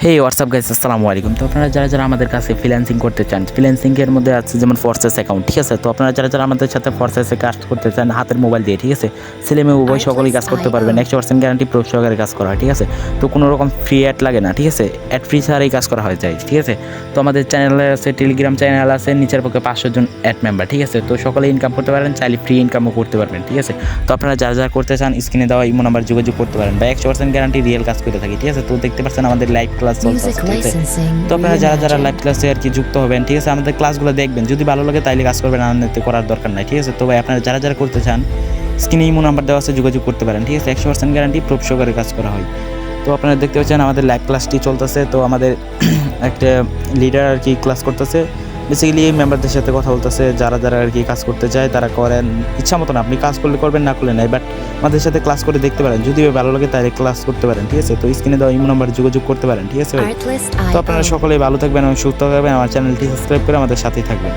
হে WhatsApp guys, আসসালামু আলাইকুম। তো আপনারা যারা আমাদের কাছে ফ্রিল্যান্সিং করতে চান, ফ্রিল্যান্সিংয়ের মধ্যে আছে যেমন ফোর্সেস অ্যাকাউন্ট, ঠিক আছে? তো আপনারা যারা আমাদের সাথে ফোর্সেসে কাজ করতে চান হাতের মোবাইল দিয়ে, ঠিক আছে? ছেলে মেয়ে উভয় সকলেই কাজ করতে পারবেন, 100% গ্যারান্টি প্রুফ সহকারে কাজ করা হয়, ঠিক আছে? তো কোনো রকম ফ্রি অ্যাড লাগে না, ঠিক আছে? অ্যাড ফ্রি ছাড়াই কাজ করা হয়ে যায়, ঠিক আছে? তো আমাদের চ্যানেলে আছে, টেলিগ্রাম চ্যানেল আছে, নিচের পক্ষে 500 জন অ্যাড মেম্বার, ঠিক আছে? তো সকলে ইনকাম করতে পারেন, চাইলে ফ্রি ইনকামও করতে পারবেন, ঠিক আছে? তো আপনারা যারা করতে চান স্ক্রিনে দেওয়া ইমো নাম্বার যোগাযোগ করতে পারেন, বা 100% গ্যারান্টি রিয়েল কাজ করে থাকি, ঠিক আছে? তো দেখতে পাচ্ছেন আমাদের লাইভ ক্লাস চলছে, ঠিক আছে? তো আপনারা যারা লাইভ ক্লাসে আর কি যুক্ত হবেন, ঠিক আছে? আমাদের ক্লাসগুলো দেখবেন, যদি ভালো লাগে তাইলে কাজ করবেন, আনন্দে করার দরকার নাই, ঠিক আছে? তো ভাই আপনারা যারা করতে চান স্ক্রিনে ইমো নাম্বার দেওয়া আছে, যোগাযোগ করতে পারেন, ঠিক আছে? 100% গ্যারান্টি প্রুফ সহকারে কাজ করা হয়। তো আপনারা দেখতে পাচ্ছেন আমাদের লাইভ ক্লাসটি চলতেছে। তো আমাদের একটা লিডার আর কি ক্লাস করতেছে, বেসিক্যালি এই মেম্বারদের সাথে কথা বলতেছে, যারা আর কি কাজ করতে চায় তারা করেন, ইচ্ছা মতো না, আপনি কাজ করলে করবেন, না করলে নাই, বাট আমাদের সাথে ক্লাস করে দেখতে পারেন, যদি ভালো লাগে তাহলে ক্লাস করতে পারেন, ঠিক আছে? তো স্ক্রিনে দেওয়া ইমো নাম্বার যোগাযোগ করতে পারেন, ঠিক আছে? তো আপনারা সকলেই ভালো থাকবেন এবং সুস্থ থাকবেন, আমার চ্যানেলটি সাবস্ক্রাইব করে আমাদের সাথেই থাকবেন।